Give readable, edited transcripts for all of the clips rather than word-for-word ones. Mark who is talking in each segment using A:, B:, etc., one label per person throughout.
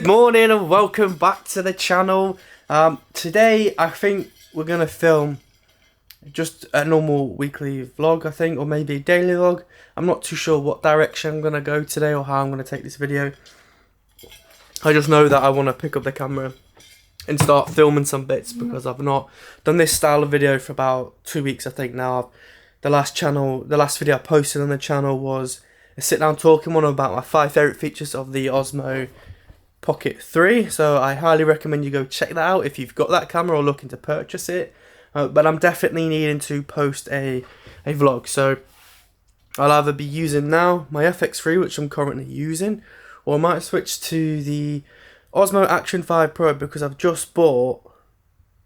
A: Good morning and welcome back to the channel. Today I think we're going to film just a normal weekly vlog, I think, or maybe a daily vlog. I'm not too sure what direction I'm going to go today or how I'm going to take this video. I just know that I want to pick up the camera and start filming some bits because I've not done this style of video for about 2 weeks, I think now. The last video I posted on the channel was a sit down talking one about my 5 favourite features of the Osmo Pocket 3, so I highly recommend you go check that out if you've got that camera or looking to purchase it. But I'm definitely needing to post a vlog, so I'll either be using now my FX3, which I'm currently using, or I might switch to the Osmo Action 5 Pro because I've just bought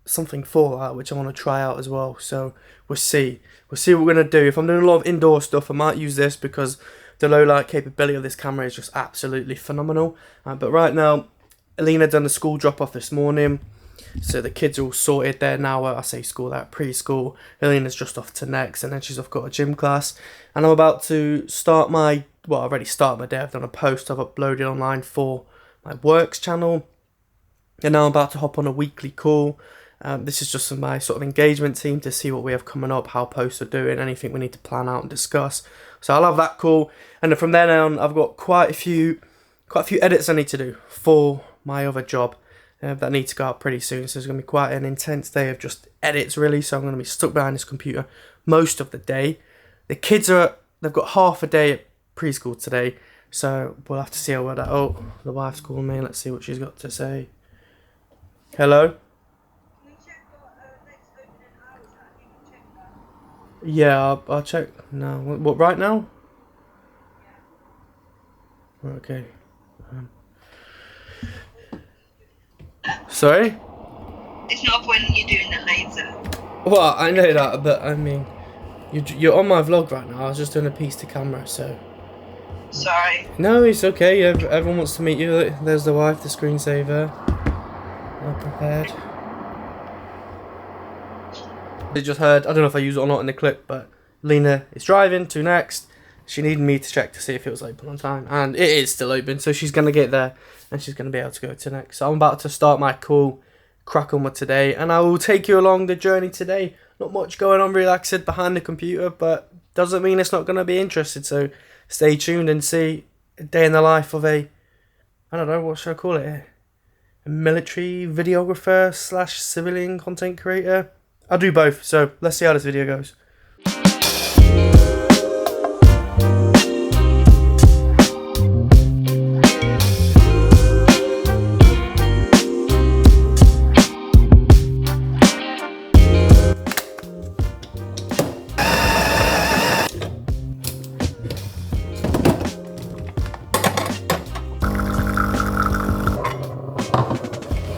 A: something for that which I want to try out as well. So we'll see what we're going to do. If I'm doing a lot of indoor stuff, I might use this because the low light capability of this camera is just absolutely phenomenal. But right now, Alina done the school drop off this morning, so the kids are all sorted. They're now I say school, they're at preschool. Alina's just off to next, and then she's off got a gym class. And I'm about to start my, well, I've already started my day. I've done a post I've uploaded online for my works channel, and now I'm about to hop on a weekly call. This is just my sort of engagement team to see what we have coming up, how posts are doing, anything we need to plan out and discuss. So I'll have that call, and then from then on, I've got quite a few edits I need to do for my other job that need to go out pretty soon. So it's going to be quite an intense day of just edits, really. So I'm going to be stuck behind this computer most of the day. The kids they've got half a day at preschool today, so we'll have to see how that. Oh, the wife's calling me. Let's see what she's got to say. Hello. Yeah, I'll check now. What, right now? Okay. Sorry?
B: It's not a point in you doing it later.
A: Well, I know that, but I mean, you're on my vlog right now. I was just doing a piece to camera, so.
B: Sorry.
A: No, it's okay. Everyone wants to meet you. There's the wife, the screensaver. All prepared. I just heard, I don't know if I use it or not in the clip, but Lena is driving to next. She needed me to check to see if it was open on time, and it is still open, so she's going to get there and she's going to be able to go to next. So I'm about to start my call, crack on with today, and I will take you along the journey today. Not much going on, relaxed behind the computer, but doesn't mean it's not going to be interesting, so stay tuned and see a day in the life of I don't know, what should I call it? A military videographer / civilian content creator. I'll do both, so let's see how this video goes.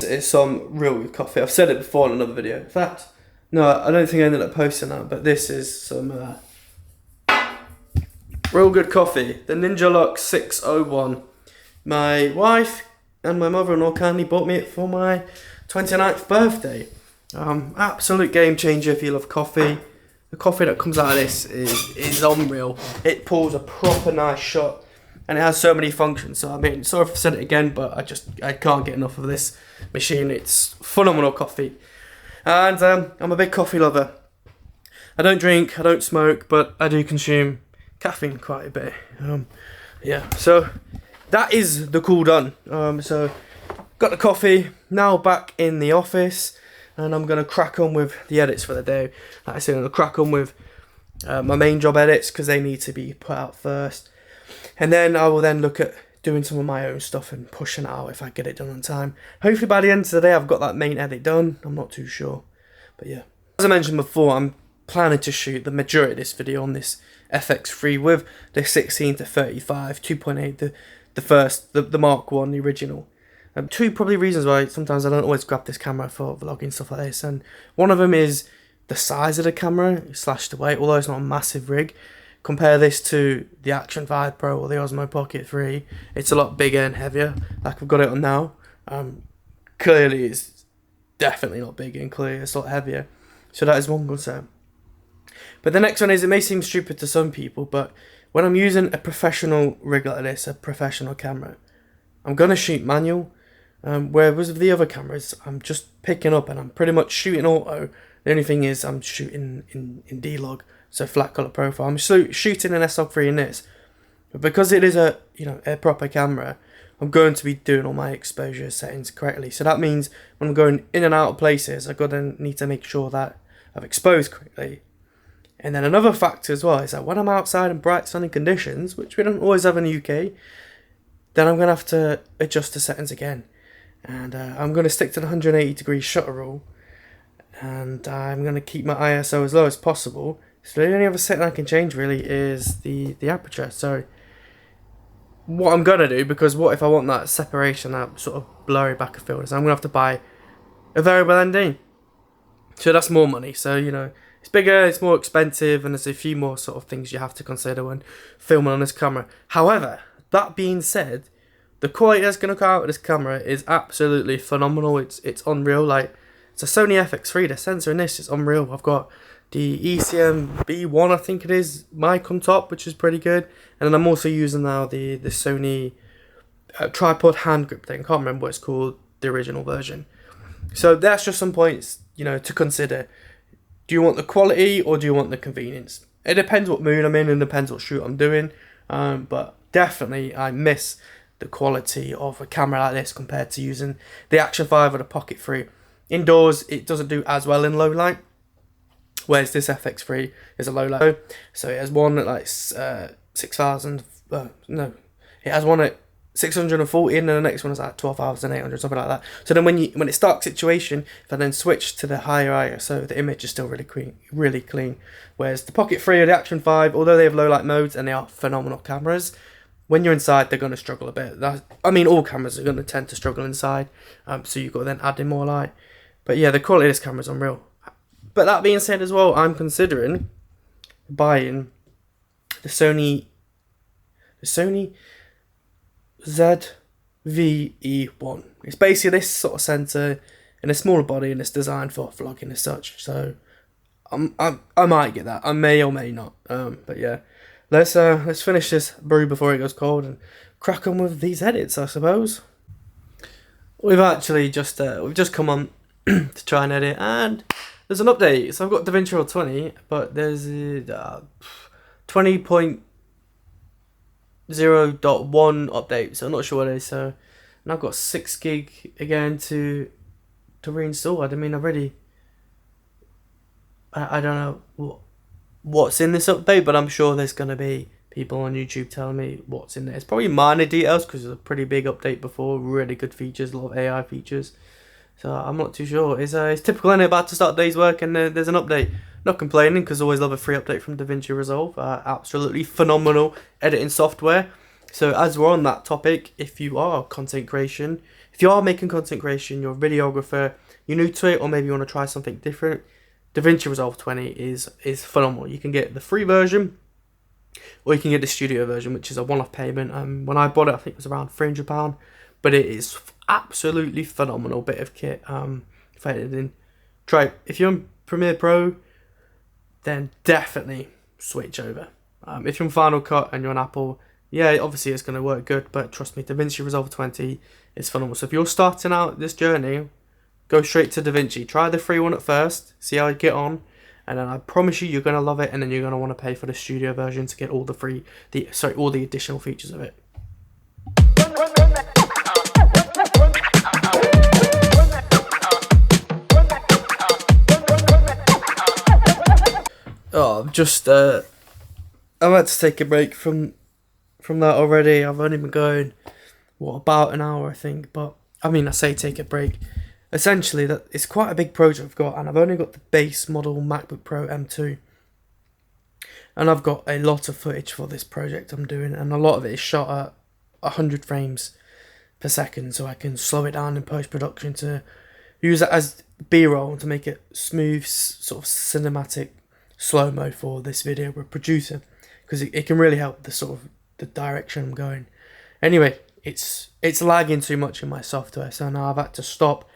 A: It's some real good coffee. I've said it before in another video. In fact, no, I don't think I ended up posting that, but this is some real good coffee. The Ninja Luxe 601. My wife and my mother-in-law kindly bought me it for my 29th birthday. Absolute game changer if you love coffee. The coffee that comes out of this is unreal. It pulls a proper nice shot, and it has so many functions. So I mean, sorry if I said it again, but I can't get enough of this machine. It's phenomenal coffee. And I'm a big coffee lover. I don't drink, I don't smoke, but I do consume caffeine quite a bit. Yeah, so that is the call done. So got the coffee, now back in the office, and I'm going to crack on with the edits for the day. Like I said, I'm going to crack on with my main job edits because they need to be put out first. And then I will then look at doing some of my own stuff and pushing it out if I get it done on time. Hopefully by the end of the day I've got that main edit done. I'm not too sure, but yeah. As I mentioned before, I'm planning to shoot the majority of this video on this FX3 with the 16-35 2.8, the Mark 1, the original. Two probably reasons why sometimes I don't always grab this camera for vlogging stuff like this, and one of them is the size of the camera / the weight. Although it's not a massive rig, compare this to the Action 5 Pro or the Osmo Pocket 3, it's a lot bigger and heavier, like I've got it on now. Clearly it's definitely not bigger, and clearly it's a lot heavier. So that is one concern. But the next one is, it may seem stupid to some people, but when I'm using a professional rig like this, a professional camera, I'm going to shoot manual. Whereas with the other cameras, I'm just picking up and I'm pretty much shooting auto. The only thing is I'm shooting in D-Log, so flat color profile. I'm shooting an S-Log3 in this, but because it is a a proper camera, I'm going to be doing all my exposure settings correctly. So that means when I'm going in and out of places, I've got to need to make sure that I've exposed correctly. And then another factor as well is that when I'm outside in bright sunny conditions, which we don't always have in the UK, then I'm going to have to adjust the settings again. And I'm going to stick to the 180 degree shutter rule. And I'm going to keep my ISO as low as possible. So the only other setting I can change really is the aperture. So what I'm going to do, because what if I want that separation, that sort of blurry back of field, is I'm going to have to buy a variable ND. So that's more money. So, it's bigger, it's more expensive, and there's a few more sort of things you have to consider when filming on this camera. However, that being said, the quality that's going to come out of this camera is absolutely phenomenal. It's unreal. Like, it's a Sony FX3. The sensor in this is unreal. I've got the ECM B1, I think it is, mic on top, which is pretty good. And then I'm also using now the Sony tripod hand grip thing. I can't remember what it's called, the original version. So that's just some points, to consider. Do you want the quality or do you want the convenience? It depends what mood I'm in and depends what shoot I'm doing. But definitely I miss the quality of a camera like this compared to using the Action 5 or the Pocket 3. Indoors, it doesn't do as well in low light, whereas this FX3 is a low light. So it has one at like 6,000. It has one at 640, and then the next one is at 12,800, something like that. So then when it's dark situation, if I then switch to the higher ISO, the image is still really clean. Whereas the Pocket 3 or the Action 5, although they have low light modes and they are phenomenal cameras, when you're inside, they're going to struggle a bit. All cameras are going to tend to struggle inside, so you've got to then add in more light. But yeah, the quality of this camera is unreal. But that being said as well, I'm considering buying the Sony ZV-E1. It's basically this sort of sensor in a smaller body, and it's designed for vlogging as such. So I might get that. I may or may not. But yeah, let's finish this brew before it goes cold and crack on with these edits, I suppose. We've actually just come on to try and edit, and there's an update. So I've got DaVinci Resolve 20, but there's 20.0.1 update, so I'm not sure what it is. So, and I've got 6 gig again to reinstall. I don't know what's in this update, but I'm sure there's going to be people on YouTube telling me what's in there. It's probably minor details because it's a pretty big update before, really good features, a lot of AI features. So I'm not too sure. It's typical, and about to start day's work, and there's an update. Not complaining, because I always love a free update from DaVinci Resolve. Absolutely phenomenal editing software. So as we're on that topic, if you are making content creation, you're a videographer, you're new to it, or maybe you want to try something different, DaVinci Resolve 20 is phenomenal. You can get the free version, or you can get the studio version, which is a one-off payment. When I bought it, I think it was around £300, but it is absolutely phenomenal bit of kit for editing. Try it. If you're on Premiere Pro, then definitely switch over. If you're on Final Cut and you're on Apple, yeah, obviously it's going to work good, but trust me, DaVinci Resolve 20 is phenomenal. So if you're starting out this journey, go straight to DaVinci. Try the free one at first, see how you get on, and then I promise you're going to love it, and then you're going to want to pay for the studio version to get all the all the additional features of it. Oh, I've had to take a break from that already. I've only been going, about an hour, I think. But, I say take a break. Essentially, that it's quite a big project I've got, and I've only got the base model MacBook Pro M2. And I've got a lot of footage for this project I'm doing, and a lot of it is shot at 100 frames per second, so I can slow it down in post-production to use it as B-roll to make it smooth, sort of cinematic slow-mo for this video we're producing, because it can really help the direction I'm going. Anyway, it's lagging too much in my software, so now I've had to stop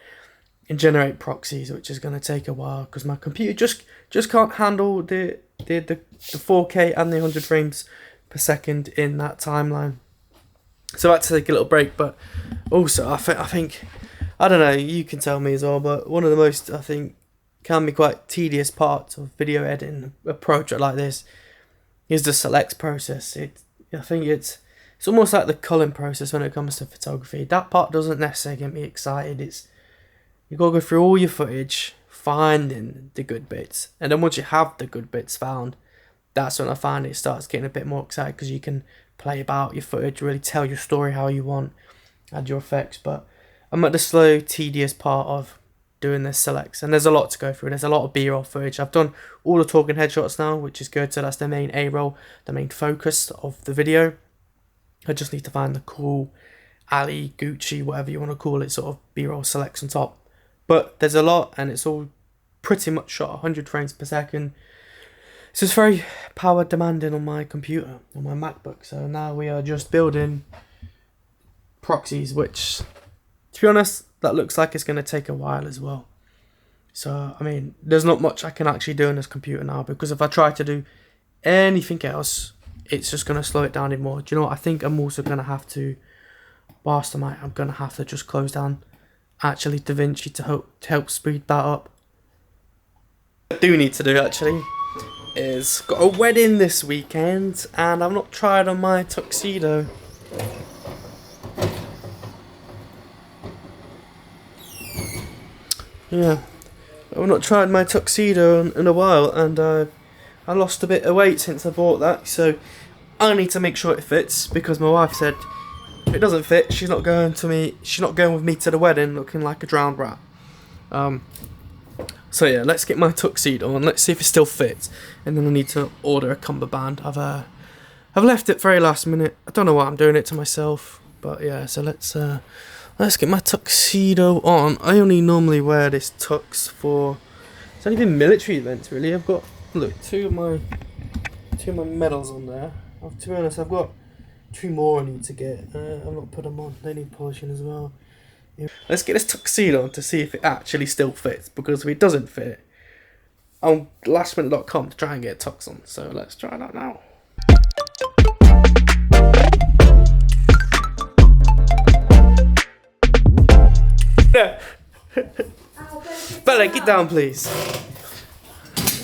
A: and generate proxies, which is going to take a while because my computer just can't handle the 4K and the 100 frames per second in that timeline. So I had to take a little break, but also I think I don't know, you can tell me as well, but one of the most, I think, can be quite tedious parts of video editing, a project like this, is the select process. I think it's almost like the culling process when it comes to photography. That part doesn't necessarily get me excited. You gotta go through all your footage, finding the good bits, and then once you have the good bits found, that's when I find it starts getting a bit more excited, because you can play about your footage, really tell your story how you want, add your effects. But I'm at the slow, tedious part of doing this selects, and there's a lot to go through. There's a lot of B-roll footage. I've done all the talking headshots now, which is good, so that's the main A-roll, the main focus of the video. I just need to find the cool Ali, Gucci, whatever you want to call it, sort of B-roll selects on top. But there's a lot, and it's all pretty much shot 100 frames per second. So it's very power demanding on my computer, on my MacBook. So now we are just building proxies, which, to be honest, that looks like it's going to take a while as well. So, I mean, there's not much I can actually do on this computer now, because if I try to do anything else, it's just going to slow it down even more. Do you know what? I think I'm also going to have to, whilst I'm going to have to just close down actually DaVinci to help speed that up. What I do need to do actually is got a wedding this weekend, and I've not tried on my tuxedo. Yeah, I've not tried my tuxedo in a while, and I lost a bit of weight since I bought that, so I need to make sure it fits, because my wife said if it doesn't fit, she's not going with me to the wedding looking like a drowned rat. So yeah, let's get my tuxedo on, let's see if it still fits, and then I need to order a cummerbund. I've left it very last minute. I don't know why I'm doing it to myself, but yeah, so let's get my tuxedo on. I only normally wear this tux for, it's only been military events really. I've got, look, two of my medals on there. To be honest, I've got 2 more I need to get. I've not put them on, they need polishing as well. Yeah. Let's get this tuxedo on to see if it actually still fits, because if it doesn't fit, I'm lastminute.com to try and get a tux on. So let's try that now. Bella, get down, please.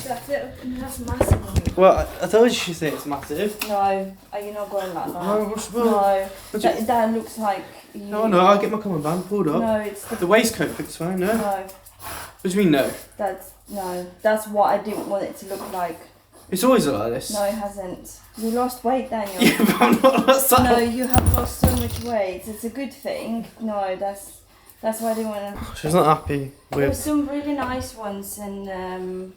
C: That's massive.
A: Well, I told you she said it's massive.
C: No, are you not going like that?
A: No, what's wrong?
C: No, that looks like you...
A: No, I'll get my cummerbund pulled up.
C: No, it's
A: the waistcoat fits fine, no?
C: No.
A: What do you mean, no?
C: That's what I didn't want it to look like.
A: It's always like this.
C: No, it hasn't. You lost weight, Daniel.
A: Yeah, but I'm not lost that.
C: No, you have lost so much weight. It's a good thing. No, that's why I didn't want to...
A: She's not happy with...
C: There's some really nice ones and...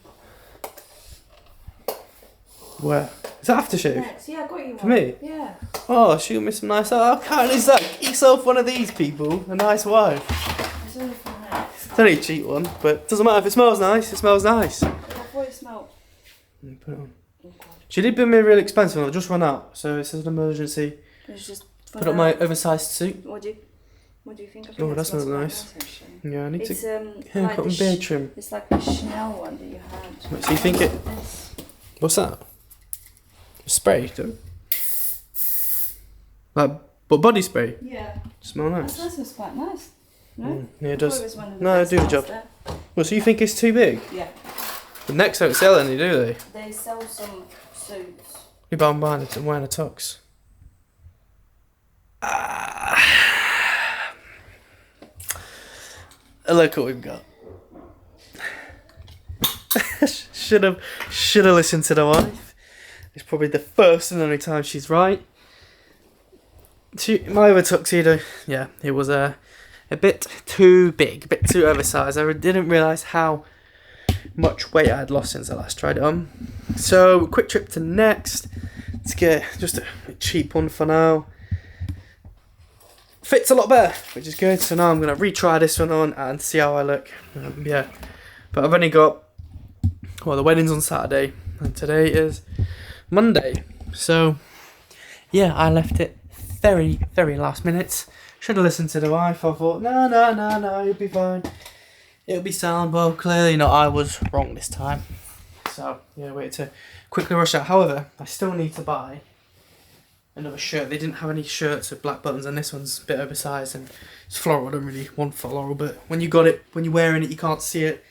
A: Where? Is that aftershave?
C: Next. Yeah, I got you one.
A: For me?
C: Yeah.
A: Oh, she got me some nice... How kind is that? Get yourself one of these, people. A nice wife.
C: It's only for next.
A: It's only a cheap one, but it doesn't matter. If it smells nice, it smells nice.
C: I thought it smelled.
A: Put it on. She did bring me a really expensive one. I just run out, so it says an emergency.
C: It's just
A: put up my oversized suit.
C: What do you think of it?
A: Oh, that smells nice. Yeah, I need to haircut and beard trim.
C: It's like the Chanel one that you had.
A: Wait, so you think it... What's that? Spray, too? Like, but body spray?
C: Yeah.
A: Smell nice.
C: That smells quite nice. No?
A: Yeah, it does. No, do the job.
C: There.
A: Well, so you think it's too big?
C: Yeah.
A: The Next don't sell any, do they?
C: They sell some suits.
A: Yeah, but I'm wearing a tux. Look what we've got. should have listened to the wife. It's probably the first and only time she's right. My other tuxedo, yeah, it was a bit too big, a bit too oversized. I didn't realise how much weight I had lost since I last tried it on. So, quick trip to Next. Let's get just a cheap one for now. Fits a lot better, which is good. So now I'm going to retry this one on and see how I look. Yeah, but I've only got, well, the wedding's on Saturday and today is Monday. So yeah, I left it very, very last minute. Should have listened to the wife. I thought, no, you'll be fine. It'll be sound. Well, clearly not. I was wrong this time. So yeah, wait to quickly rush out. However, I still need to buy another shirt. They didn't have any shirts with black buttons, and this one's a bit oversized and it's floral. I don't really want floral, but when you got it, when you're wearing it, you can't see it.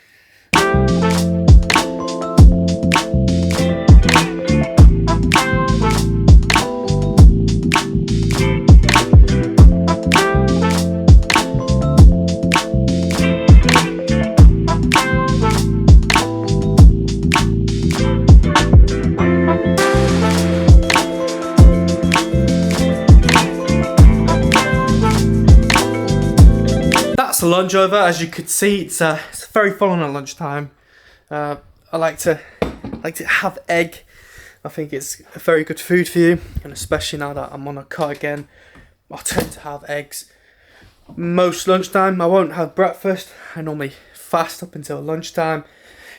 A: That's the lunch over. As you could see, it's very full on at lunchtime. I like to have egg. I think it's very good food for you, and especially now that I'm on a cut again, I tend to have eggs most lunchtime. I won't have breakfast. I normally fast up until lunchtime,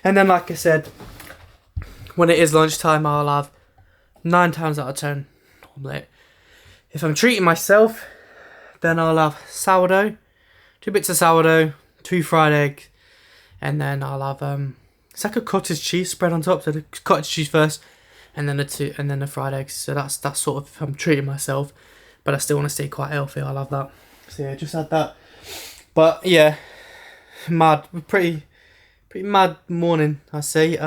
A: and then, like I said, when it is lunchtime, I'll have 9 times out of 10 omelette. If I'm treating myself, then I'll have sourdough, 2 bits of sourdough, 2 fried eggs, and then I'll have it's like a cottage cheese spread on top. So the cottage cheese first, and then the fried eggs. So that's sort of if I'm treating myself, but I still want to stay quite healthy. I'll have that. So yeah, just had that. But yeah, pretty mad morning, I say.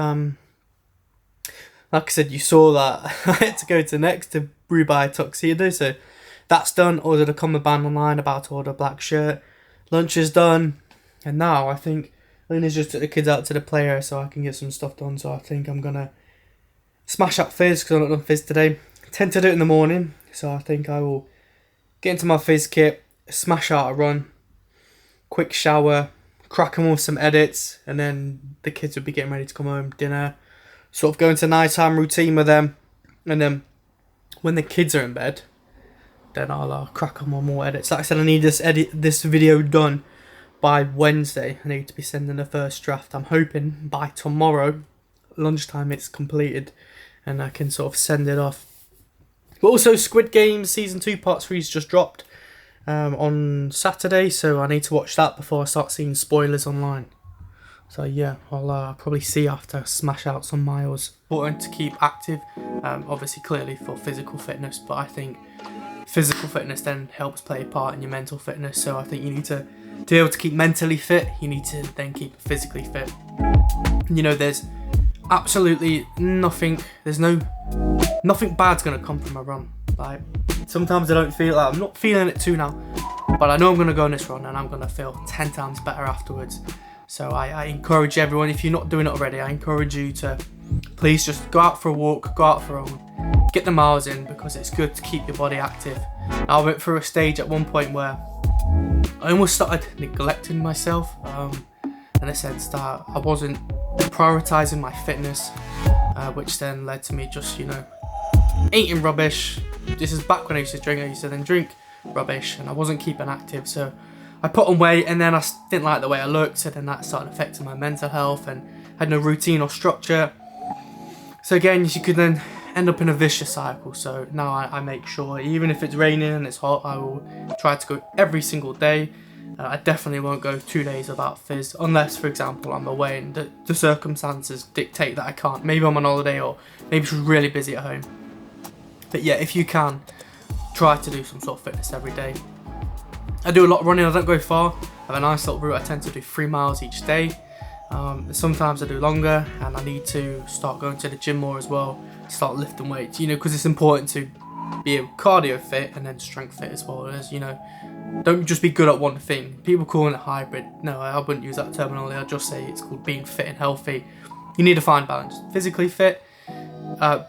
A: Like I said, you saw that I had to go to Next to buy a tuxedo, so that's done. Ordered a combo band online, about to order a black shirt. Lunch is done, and now I think Lena's just took the kids out to the play area so I can get some stuff done. So I think I'm gonna smash up fizz because I've not done fizz today. I tend to do it in the morning, so I think I will get into my fizz kit, smash out a run, quick shower, crack them with some edits, and then the kids will be getting ready to come home, dinner, sort of go into nighttime routine with them, and then when the kids are in bed, then I'll crack on more edits. Like I said, I need this video done by Wednesday. I need to be sending the first draft. I'm hoping by tomorrow lunchtime it's completed and I can sort of send it off. But also Squid Game Season 2 Part 3's just dropped on Saturday, so I need to watch that before I start seeing spoilers online. So yeah, I'll probably see after I smash out some miles. Important to keep active, obviously clearly for physical fitness, but I think physical fitness then helps play a part in your mental fitness. So I think you need to be able to keep mentally fit, you need to then keep physically fit. You know, there's absolutely nothing bad's gonna come from a run. Like, sometimes I don't feel like, I'm not feeling it too now, but I know I'm gonna go on this run and I'm gonna feel 10 times better afterwards. So I encourage everyone, if you're not doing it already, I encourage you to please just go out for a walk, go out for a run, get the miles in, because it's good to keep your body active. I went through a stage at one point where I almost started neglecting myself, in a sense that I wasn't prioritising my fitness, which then led to me just, you know, eating rubbish. This is back when I used to drink. I used to then drink rubbish and I wasn't keeping active, so I put on weight and then I didn't like the way I looked, so then that started affecting my mental health and had no routine or structure. So again, you could then end up in a vicious cycle. So now I make sure, even if it's raining and it's hot, I will try to go every single day. I definitely won't go 2 days without fizz, unless, for example, I'm away and the circumstances dictate that I can't. Maybe I'm on holiday or maybe she's really busy at home. But yeah, if you can, try to do some sort of fitness every day. I do a lot of running, I don't go far. I have a nice little route. I tend to do 3 miles each day. Sometimes I do longer, and I need to start going to the gym more as well, start lifting weights, you know, because it's important to be cardio fit and then strength fit as well. As you know, don't just be good at one thing. People call it hybrid. No, I wouldn't use that terminology. I'd just say it's called being fit and healthy. You need to find balance. Physically fit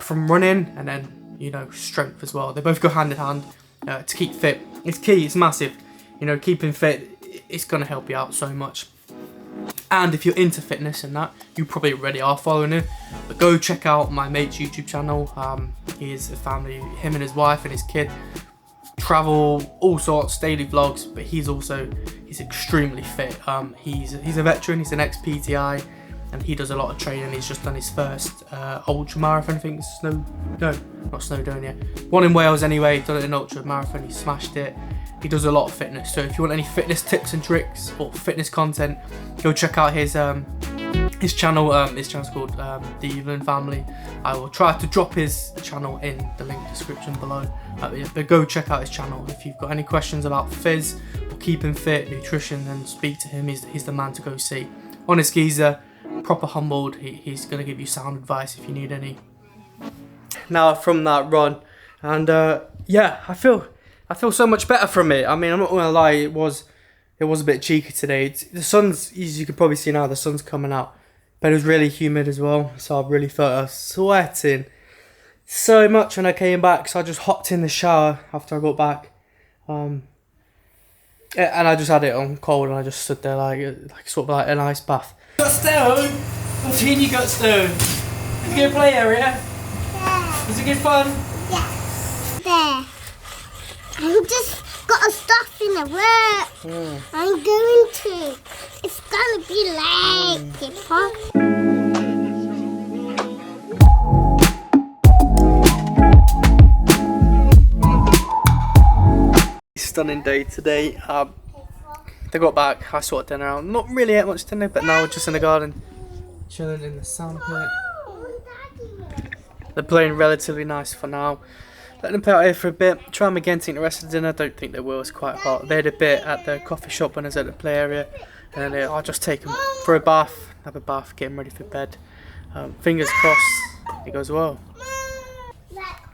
A: from running, and then, you know, strength as well. They both go hand in hand to keep fit. It's key, it's massive. You know, keeping fit, it's going to help you out so much. And if you're into fitness and that, you probably already are following it, but go check out my mate's YouTube channel. He is a family, him and his wife and his kid travel, all sorts, daily vlogs, but he's extremely fit. He's a veteran, he's an ex-PTI, and he does a lot of training. He's just done his first ultra marathon, I think it's not Snowdonia, one in Wales anyway. Done it in ultra marathon, he smashed it. He does a lot of fitness, so if you want any fitness tips and tricks or fitness content, go check out his his channel's called The Evelyn Family. I will try to drop his channel in the link description below. But go check out his channel. If you've got any questions about fizz or keeping fit, nutrition, then speak to him. He's the man to go see. Honest geezer, proper humbled. He's gonna give you sound advice if you need any. Now from that run, and yeah, I feel so much better from it. I mean, I'm not gonna lie, it was a bit cheeky today. The sun's, as you can probably see now, the sun's coming out, but it was really humid as well, so I really felt I was sweating so much when I came back. So I just hopped in the shower after I got back, and I just had it on cold, and I just stood there like sort of like an ice bath. Got stoned. What team you got stoned? Did you go play area?
D: Yeah.
A: Was it good fun?
D: Yes. There. I just got a stuff in the work. I'm going to. It's gonna be late, Pippa.
A: Stunning day today. They got back, I sorted dinner out. Not really ate much dinner, but now we're just in the garden, chilling in the sandpit. They're playing relatively nice for now. Let them play out here for a bit. Try them again to eat the rest of the dinner. Don't think they will, it's quite hot. They had a bit at the coffee shop when I was at the play area. And then I'll just take them for a bath, have a bath, get them ready for bed. Fingers crossed it goes well.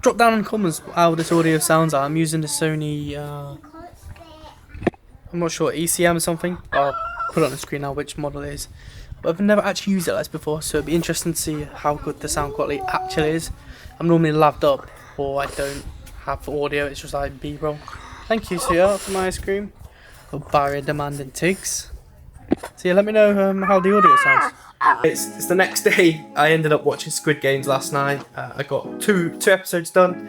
A: Drop down in the comments how this audio sounds like. I'm using the Sony, I'm not sure, ECM or something. I'll put it on the screen now which model it is. But I've never actually used it like this before, so it'd be interesting to see how good the sound quality actually is. I'm normally laved up, or I don't have audio, it's just like B-roll. Thank you, Sia, for my ice cream. Or barrier demanding tigs. So yeah, let me know how the audio sounds. It's the next day. I ended up watching Squid Games last night. I got two episodes done.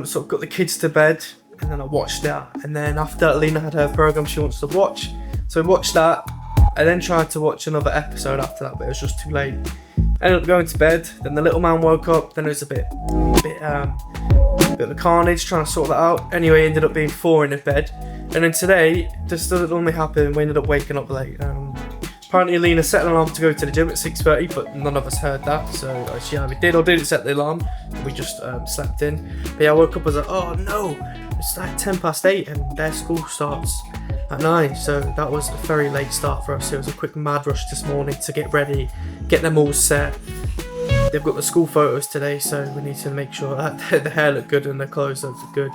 A: So I've got the kids to bed, and then I watched that. And then after Lena had her program she wants to watch, so I watched that. I then tried to watch another episode after that, but it was just too late. Ended up going to bed. Then the little man woke up. Then it was a bit of a carnage trying to sort that out. Anyway, ended up being 4 in the bed. And then today, this doesn't normally happen. We ended up waking up late. Apparently Lena set an alarm to go to the gym at 6:30, but none of us heard that. So she either did or didn't set the alarm. We just slept in. But yeah, I woke up, I was like, oh no, it's like 8:10 and their school starts at 9. So that was a very late start for us. It was a quick mad rush this morning to get ready, get them all set. They've got the school photos today, so we need to make sure that the hair look good and the clothes look good.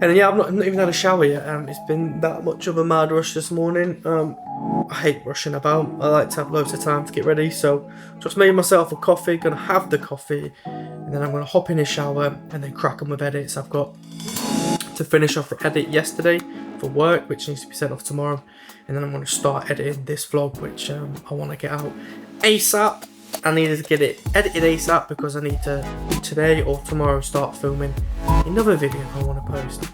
A: And then, yeah, I've not even had a shower yet. It's been that much of a mad rush this morning. I hate rushing about. I like to have loads of time to get ready. So just made myself a coffee, gonna have the coffee, and then I'm gonna hop in the shower and then crack on with edits. I've got to finish off the edit yesterday for work, which needs to be sent off tomorrow. And then I'm gonna start editing this vlog, which I wanna get out ASAP. I needed to get it edited ASAP because I need to today or tomorrow start filming another video if I want to post.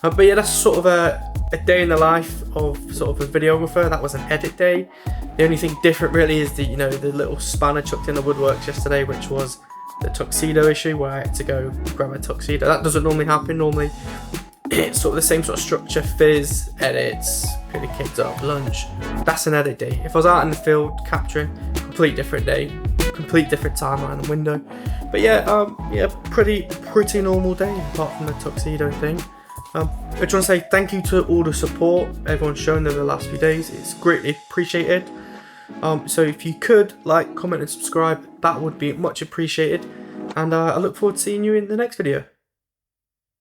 A: But yeah, that's sort of a day in the life of sort of a videographer. That was an edit day. The only thing different really is the the little spanner chucked in the woodworks yesterday, which was the tuxedo issue where I had to go grab a tuxedo. That doesn't normally happen. Normally it's sort of the same sort of structure: fizz, edits, pick the kids up, lunch. That's an edit day. If I was out in the field capturing, complete different day, complete different timeline and window. But yeah, yeah, pretty normal day apart from the tuxedo thing. I just want to say thank you to all the support everyone's shown over the last few days. It's greatly appreciated. So if you could like, comment and subscribe, that would be much appreciated. And I look forward to seeing you in the next video.